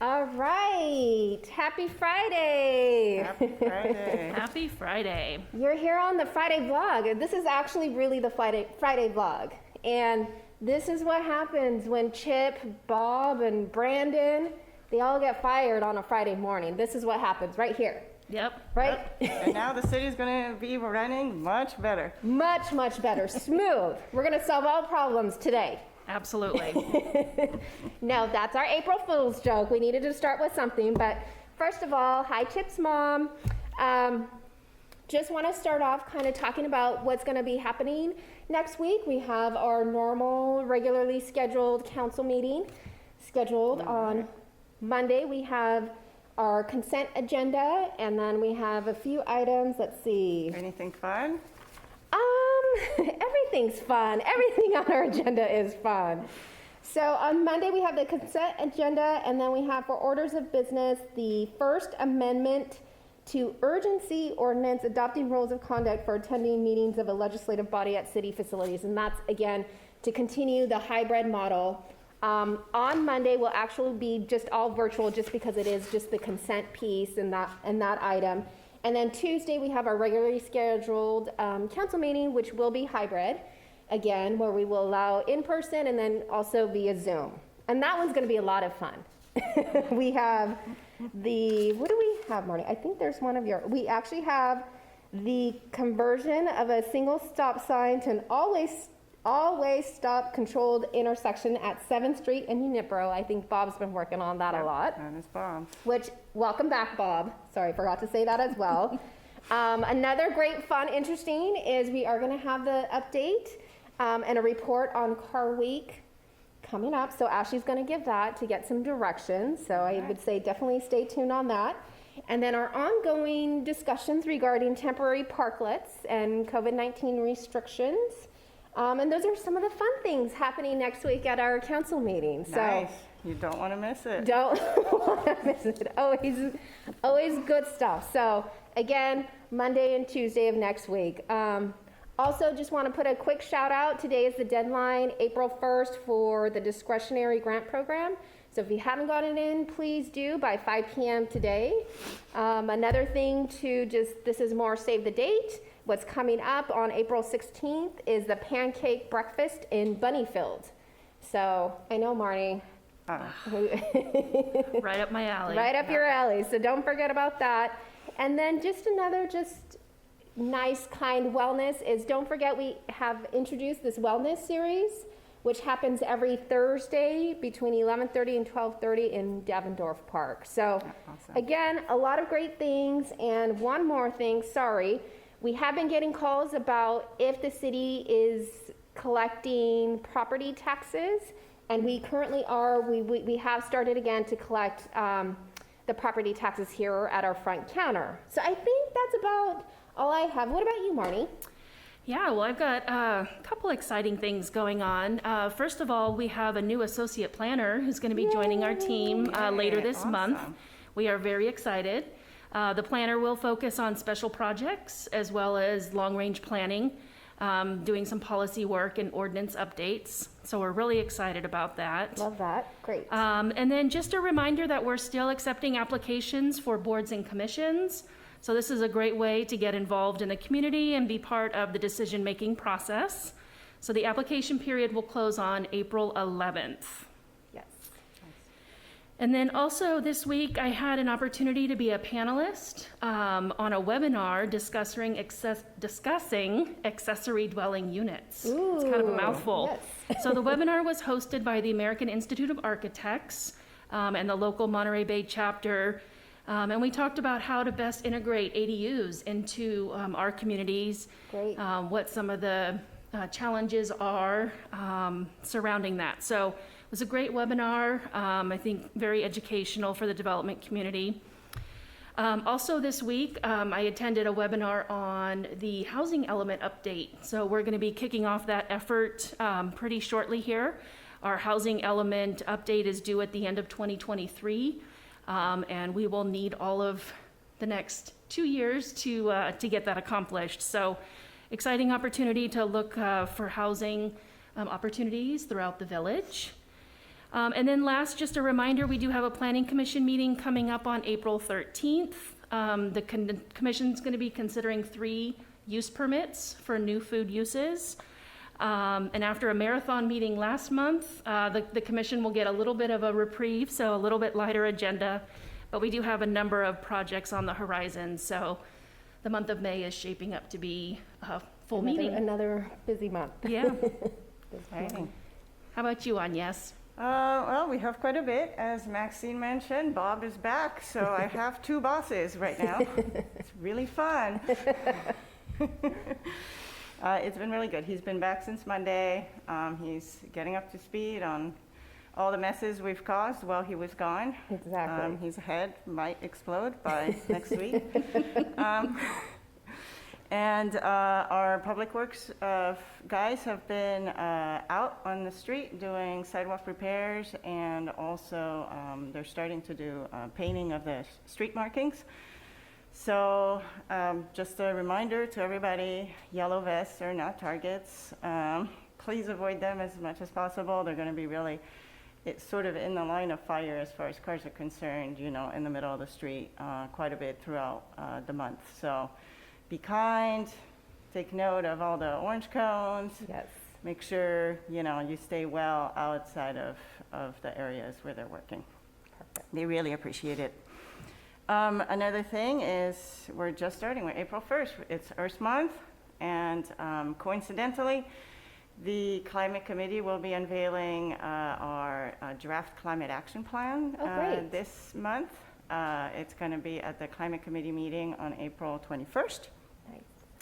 All right. Happy Friday. Happy Friday. Happy Friday. You're here on the Friday vlog. This is actually really the Friday vlog. And this is what happens when Chip, Bob, and Brandon, they all get fired on a Friday morning. This is what happens right here. Yep. Right? And now the city's going to be running much better. Much, much better. Smooth. We're going to solve all problems today. Absolutely. No, that's our April Fool's joke. We needed to start with something. But first of all, hi, Chip's mom. Just want to start off kind of talking about what's going to be happening next week. We have our normal, regularly scheduled council meeting scheduled on Monday. We have our consent agenda, and then we have a few items. Let's see. Anything fun? Everything's fun. Everything on our agenda is fun. So on Monday, we have the consent agenda, and then we have for orders of business, the First Amendment to Urgency Ordinance adopting rules of conduct for attending meetings of a legislative body at city facilities. And that's, again, to continue the hybrid model. On Monday, will actually be just all virtual just because it is just the consent piece and that item. And then Tuesday, we have our regularly scheduled council meeting, which will be hybrid, again, where we will allow in-person and then also via Zoom. And that one's going to be a lot of fun. We have what do we have, Marty? I think there's one of we actually have the conversion of a single stop sign to an always stop controlled intersection at 7th Street in Unipro. I think Bob's been working on that a lot. And it's Bob. Which, welcome back, Bob. Sorry, forgot to say that as well. Another great, fun, interesting is we are going to have the update and a report on Car Week coming up. So Ashley's going to give that to get some directions. So I would say definitely stay tuned on that. And then our ongoing discussions regarding temporary parklets and COVID-19 restrictions. And those are some of the fun things happening next week at our council meeting. So Nice. You don't want to miss it. don't want to miss it. Always good stuff. So again, Monday and Tuesday of next week. Also, just want to put a quick shout out. Today is the deadline, April 1st, for the discretionary grant program. So if you haven't gotten it in, please do by 5 p.m. today. Another thing this is more save the date. What's coming up on April 16th is the pancake breakfast in Bunnyfield. So I know, Marnie. Right up my alley. Right up your alley. So don't forget about that. And then another nice, kind wellness is don't forget we have introduced this wellness series, which happens every Thursday between 11:30 and 12:30 in Davendorf Park. So Awesome. again, a lot of great things. And one more thing, sorry. We have been getting calls about if the city is collecting property taxes, and we currently are. We have started again to collect the property taxes here at our front counter. So I think that's about all I have. What about you, Marnie? Yeah, well, I've got a couple exciting things going on. First of all, we have a new associate planner who's going to be joining our team later this month. We are very excited. The planner will focus on special projects as well as long-range planning, doing some policy work and ordinance updates. So we're really excited about that. Love that. Great. And then just a reminder that we're still accepting applications for boards and commissions. So this is a great way to get involved in the community and be part of the decision-making process. So the application period will close on April 11th. Yes. And then also this week, I had an opportunity to be a panelist on a webinar discussing accessory dwelling units. Ooh, it's kind of a mouthful. yes. So the webinar was hosted by the American Institute of Architects and the local Monterey Bay chapter. And we talked about how to best integrate ADUs into our communities. Great. What some of the challenges are surrounding that. So it was a great webinar, I think very educational for the development community. Also this week, I attended a webinar on the housing element update. So we're going to be kicking off that effort pretty shortly here. Our housing element update is due at the end of 2023. And we will need all of the next 2 years to get that accomplished. So exciting opportunity to look for housing opportunities throughout the village. And then last, just a reminder, we do have a planning commission meeting coming up on April 13th. The commission's going to be considering 3 use permits for new food uses. And after a marathon meeting last month, the commission will get a little bit of a reprieve, so a little bit lighter agenda. But we do have a number of projects on the horizon, so the month of May is shaping up to be a full meeting. Another busy month. Yeah. Exciting. How about you, Agnes? Well, we have quite a bit. As Maxine mentioned, Bob is back, so I have 2 bosses right now. It's really fun. It's been really good. He's been back since Monday. He's getting up to speed on all the messes we've caused while he was gone. Exactly. His head might explode by next week. And our public works guys have been out on the street doing sidewalk repairs, and also they're starting to do painting of the street markings. So just a reminder to everybody, yellow vests are not targets. Please avoid them as much as possible. They're going to be really, it's sort of in the line of fire as far as cars are concerned, you know, in the middle of the street quite a bit throughout the month. So be kind, take note of all the orange cones. Yes. Make sure, you know, you stay well outside of the areas where they're working. Perfect. They really appreciate it. Another thing is we're just starting, we're April 1st, it's Earth Month, and coincidentally, the Climate Committee will be unveiling our draft climate action plan great. this month. It's going to be at the Climate Committee meeting on April 21st. Nice.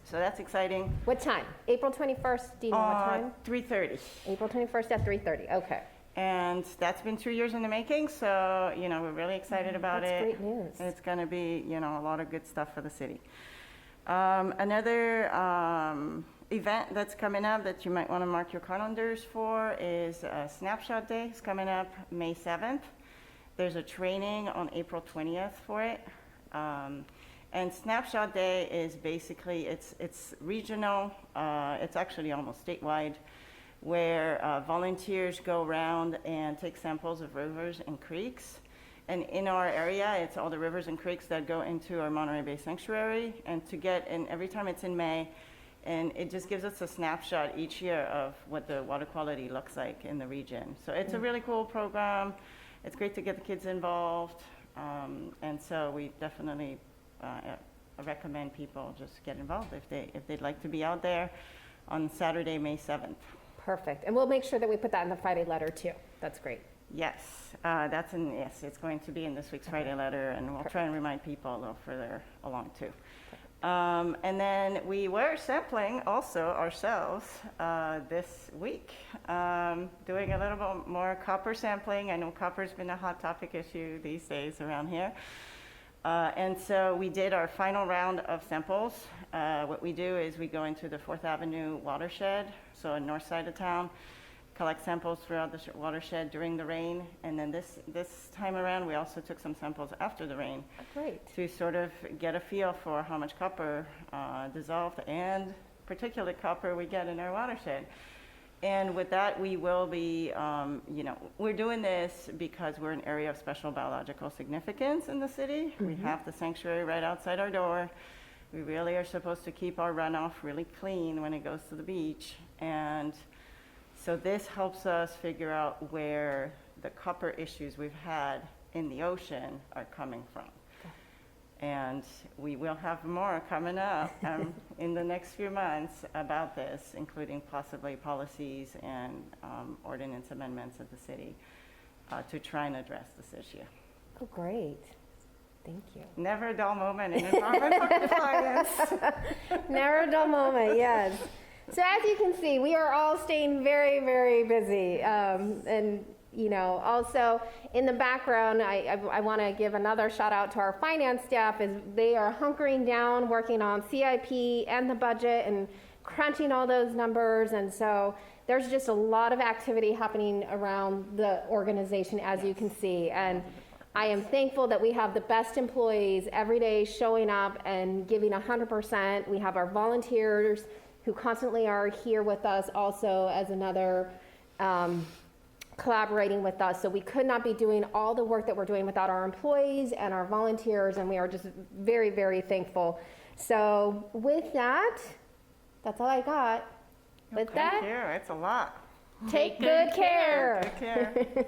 So that's exciting. What time? April 21st, do you know what time? 3:30. April 21st at 3:30, okay. And that's been 2 years in the making, so, you know, we're really excited about That's it. great news. It's going to be, you know, a lot of good stuff for the city. Another event that's coming up that you might want to mark your calendars for is Snapshot Day. It's coming up May 7th. There's a training on April 20th for it. And Snapshot Day is basically, it's regional, it's actually almost statewide, where volunteers go around and take samples of rivers and creeks. And in our area, it's all the rivers and creeks that go into our Monterey Bay Sanctuary. And every time it's in May, and it just gives us a snapshot each year of what the water quality looks like in the region. So it's a really cool program. It's great to get the kids involved. And so we definitely recommend people just get involved if they'd like to be out there on Saturday, May 7th. Perfect. And we'll make sure that we put that in the Friday letter too. That's great. Yes, it's going to be in this week's Friday letter, and we'll try and remind people a little further along too. And then we were sampling also ourselves this week, doing a little bit more copper sampling. I know copper's been a hot topic issue these days around here. And so we did our final round of samples. What we do is we go into the 4th Avenue watershed, so on north side of town, collect samples throughout the watershed during the rain. And then this time around, we also took some samples after the rain. Great. To sort of get a feel for how much copper dissolved and particulate copper we get in our watershed. And with that, we will be, we're doing this because we're an area of special biological significance in the city. We have the sanctuary right outside our door. We really are supposed to keep our runoff really clean when it goes to the beach. And so this helps us figure out where the copper issues we've had in the ocean are coming from. And we will have more coming up in the next few months about this, including possibly policies and ordinance amendments of the city to try and address this issue. Oh, great. Thank you. Never a dull moment in environmental compliance. Never a dull moment, yes. So as you can see, we are all staying very, very busy. And, you know, also in the background, I want to give another shout out to our finance staff as they are hunkering down, working on CIP and the budget and crunching all those numbers. And so there's just a lot of activity happening around the organization, as you can see. And I am thankful that we have the best employees every day showing up and giving 100%. We have our volunteers who constantly are here with us also as another collaborating with us. So we could not be doing all the work that we're doing without our employees and our volunteers, and we are just very, very thankful. So with that, that's all I got. With Thank that, you, it's a lot. take good care. Take care.